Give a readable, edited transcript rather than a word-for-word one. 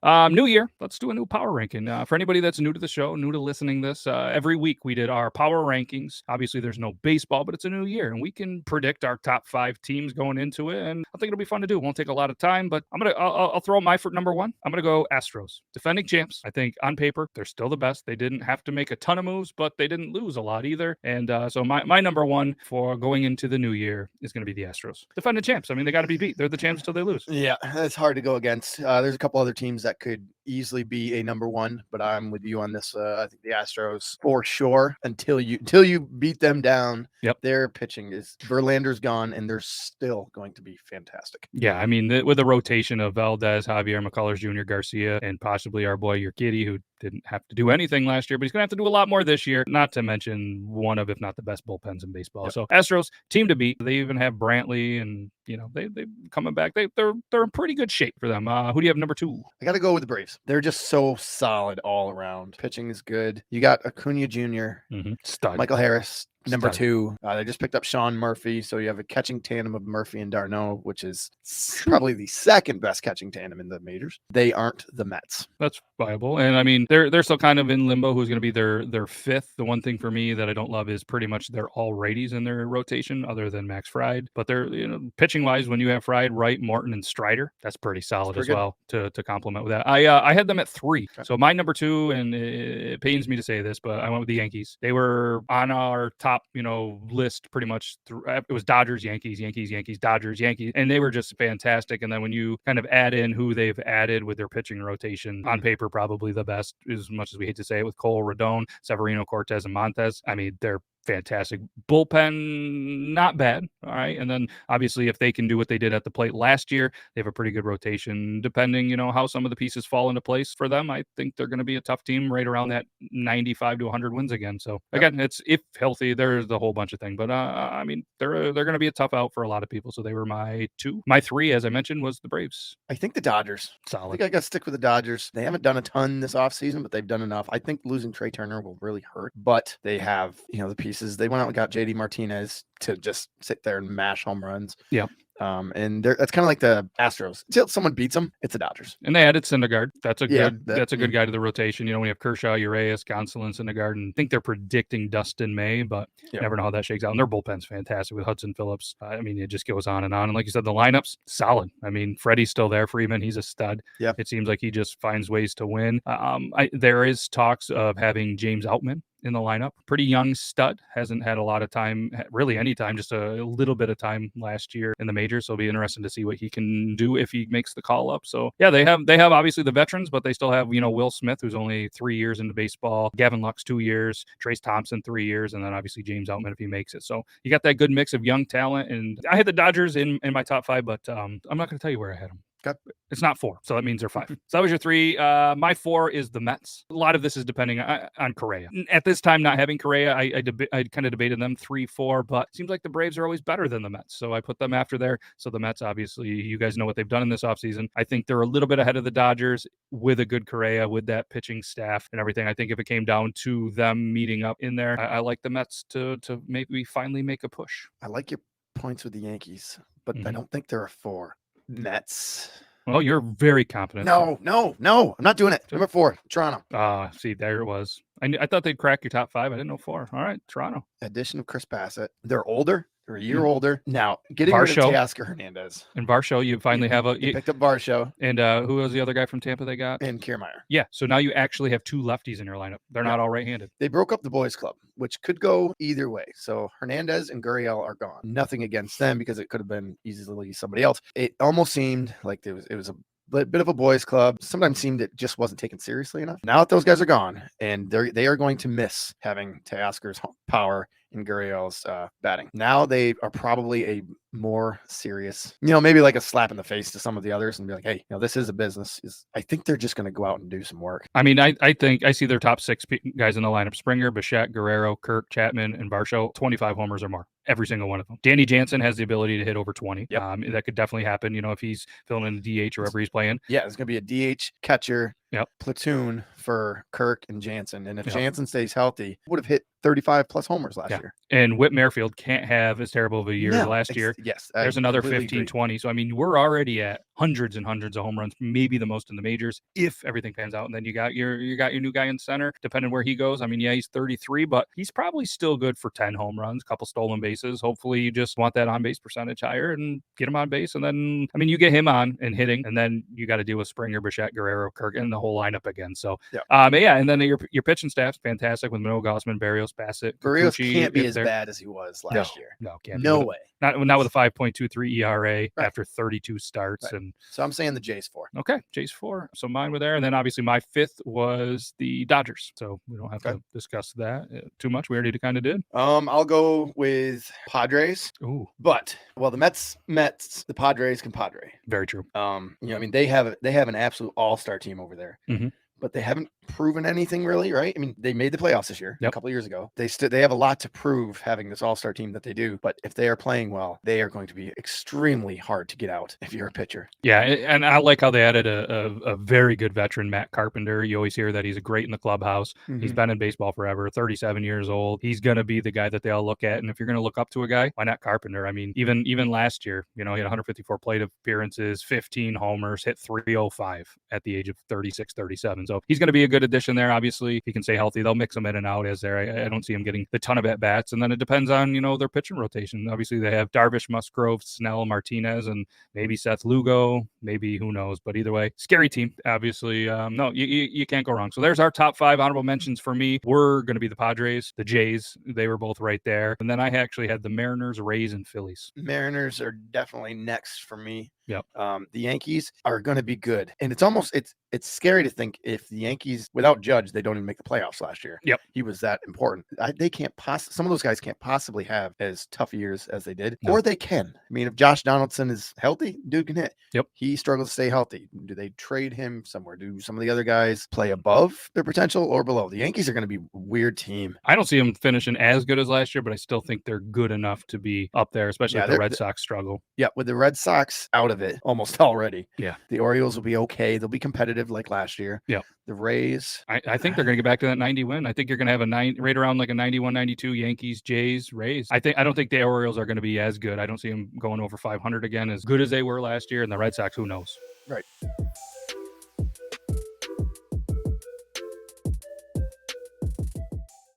New year. Let's do a new power ranking. For anybody that's new to the show, new to listening this, every week we did our power rankings. Obviously, there's no baseball, but it's a new year, and we can predict our top 5 teams going into it. And I think it'll be fun to do. It won't take a lot of time, but I'll throw my for number 1. I'm gonna go Astros, defending champs. I think on paper they're still the best. They didn't have to make a ton of moves, but they didn't lose a lot either. And so my number 1 for going into the new year is going to be the Astros, defending champs. I mean, they got to be beat. They're the champs till they lose. Yeah, it's hard to go against. There's a couple other teams that could easily be a number 1, but I'm with you on this. I think the Astros for sure until you beat them down. Yep. Their pitching is Verlander's gone, and they're still going to be fantastic. Yeah, I mean, with a rotation of Valdez, Javier McCullers Jr., Garcia, and possibly our boy Urquidy, who didn't have to do anything last year, but he's going to have to do a lot more this year, not to mention one of, if not the best bullpens in baseball. Yep. So Astros, team to beat. They even have Brantley, and, they coming back. They're in pretty good shape for them. Who do you have number 2? I got to go with the Braves. They're just so solid all around. Pitching is good. You got Acuna Jr., Stud. Michael Harris, number 2. They just picked up Sean Murphy, so you have a catching tandem of Murphy and d'Arnaud, which is probably the second best catching tandem in the majors. They aren't the Mets. That's viable, and I mean they're still kind of in limbo. Who's going to be their 5th? The one thing for me that I don't love is pretty much they're all righties in their rotation, other than Max Fried. But they're pitching wise, when you have Fried, Wright, Morton, and Strider, that's pretty solid as well to complement with that. I had them at 3, so my number 2, and it pains me to say this, but I went with the Yankees. They were on our top list pretty much it was Dodgers, Yankees, Dodgers, Yankees, and they were just fantastic. And then when you kind of add in who they've added with their pitching rotation, on paper probably the best, as much as we hate to say it, with Cole, Rodon, Severino, Cortez, and Montez. I mean, they're fantastic. Bullpen, not bad. All right. And then obviously if they can do what they did at the plate last year, they have a pretty good rotation. Depending, how some of the pieces fall into place for them, I think they're going to be a tough team right around that 95 to 100 wins again. So again, it's if healthy, there's a whole bunch of things. But I mean, they're going to be a tough out for a lot of people. So they were my 2. My 3, as I mentioned, was the Braves. I think the Dodgers. Solid. I think I got to stick with the Dodgers. They haven't done a ton this offseason, but they've done enough. I think losing Trey Turner will really hurt, but they have, the pieces. They went out and got JD Martinez to just sit there and mash home runs. Yeah. And that's kind of like the Astros. Until someone beats them, it's the Dodgers. And they added Syndergaard. That's a good guy to the rotation. When you have Kershaw, Urias, Gonsolin, Syndergaard, and I think they're predicting Dustin May, but you never know how that shakes out. And their bullpen's fantastic with Hudson Phillips. I mean, it just goes on. And like you said, the lineup's solid. I mean, Freddie's still there. Freeman, he's a stud. Yeah. It seems like he just finds ways to win. There is talks of having James Outman in the lineup. Pretty young stud, hasn't had a lot of time, really any time, just a little bit of time last year in the majors. So it'll be interesting to see what he can do if he makes the call up. So yeah, they have obviously the veterans, but they still have, Will Smith, who's only 3 years into baseball, Gavin Lux 2 years, Trace Thompson 3 years, and then obviously James Outman if he makes it. So you got that good mix of young talent. And I had the Dodgers in my top 5, but I'm not going to tell you where I had them. It's not 4, so that means they're 5. So that was your 3. My 4 is the Mets. A lot of this is depending on Correa. At this time, not having Correa, I kind of debated them 3, 4, but it seems like the Braves are always better than the Mets, so I put them after there. So the Mets, obviously, you guys know what they've done in this offseason. I think they're a little bit ahead of the Dodgers with a good Correa, with that pitching staff and everything. I think if it came down to them meeting up in there, I like the Mets to maybe finally make a push. I like your points with the Yankees, but I don't think they're a 4. Mets. Well, you're very confident. No, I'm not doing it. Number 4, Toronto. See, there it was. I thought they'd crack your top 5. I didn't know 4. All right, Toronto. Addition of Chris Bassett. They're older. They're a year older. Now, getting rid of Teoscar Hernandez. And Varsho, you finally have you picked up Varsho. And who was the other guy from Tampa they got? And Kiermaier. Yeah, so now you actually have 2 lefties in your lineup. They're not all right-handed. They broke up the boys club, which could go either way. So Hernandez and Gurriel are gone. Nothing against them because it could have been easily somebody else. It almost seemed like it was a bit of a boys club. Sometimes seemed it just wasn't taken seriously enough. Now that those guys are gone, and they are going to miss having Teoscar's power in Gurriel's batting. Now they are probably a more serious, maybe like a slap in the face to some of the others and be like, hey, this is a business. I think they're just going to go out and do some work. I mean, I think I see their top 6 guys in the lineup: Springer, Bichette, Guerrero, Kirk, Chapman, and Varsho, 25 homers or more. Every single one of them. Danny Jansen has the ability to hit over 20. Yep. That could definitely happen, if he's filling in the DH or wherever he's playing. Yeah, it's going to be a DH catcher, platoon for Kirk and Jansen. And if Yep. Jansen stays healthy, would have hit 35 plus homers last Yeah. year. And Whit Merrifield can't have as terrible of a year as No, last year. yes, I There's another completely 15, agree. 20. So, I mean, we're already at hundreds and hundreds of home runs, maybe the most in the majors if everything pans out. And then you got your new guy in center, depending where he goes. I mean, yeah, he's 33, but he's probably still good for 10 home runs, a couple stolen bases. Hopefully, you just want that on base percentage higher and get him on base. And then, I mean, you get him on and hitting, and then you got to deal with Springer, Bichette, Guerrero, Kirk, and the whole lineup again. So, yeah, and then your pitching staff's fantastic with Manoah, Gossman, Barrios, Bassett. Barrios Kikuchi, can't be if as they're- bad as he was last year. No, can't be No with way. not with a 5.23 ERA Right. after 32 starts. Right. And So I'm saying the Jays 4. okay, Jays 4. So mine were there. And then obviously my 5th was the Dodgers. So we don't have to discuss that too much. We already kind of did. I'll go with Padres. Ooh, But the Mets, the Padres can Padre. very true. I mean, they have an absolute all-star team over there. Mhm. But they haven't proven anything really, right? I mean, they made the playoffs this year, Yep. a couple of years ago. They have a lot to prove having this all-star team that they do. But if they are playing well, they are going to be extremely hard to get out if you're a pitcher. Yeah, and I like how they added a very good veteran, Matt Carpenter. You always hear that he's great in the clubhouse. He's been in baseball forever, 37 years old. He's going to be the guy that they all look at. And if you're going to look up to a guy, why not Carpenter? I mean, even last year, he had 154 plate appearances, 15 homers, hit 305 at the age of 36, 37. So he's going to be a good addition there. Obviously, he can stay healthy. They'll mix him in and out as there. I don't see him getting the ton of at-bats. And then it depends on, their pitching rotation. Obviously, they have Darvish, Musgrove, Snell, Martinez, and maybe Seth Lugo, maybe who knows. But either way, scary team. Obviously, no, you can't go wrong. So there's our top 5 honorable mentions for me. We're going to be the Padres, the Jays. They were both right there. And then I actually had the Mariners, Rays, and Phillies. Mariners are definitely next for me. Yep. The Yankees are going to be good. And it's scary to think if the Yankees, without Judge, they don't even make the playoffs last year. Yep. He was that important. Some of those guys can't possibly have as tough years as they did, No. or they can. I mean, if Josh Donaldson is healthy, dude can hit. Yep. He struggles to stay healthy. Do they trade him somewhere? Do some of the other guys play above their potential or below? The Yankees are going to be a weird team. I don't see them finishing as good as last year, but I still think they're good enough to be up there, especially if the Red Sox struggle. Yeah, with the Red Sox out of it almost already. Yeah. The Orioles will be okay. They'll be competitive like last year. Yeah. The Rays. I think they're going to get back to that 90 win. I think you're going to have right around like a 91, 92 Yankees, Jays, Rays. I don't think the Orioles are going to be as good. I don't see them going over 500 again, as good as they were last year. And the Red Sox, who knows? Right.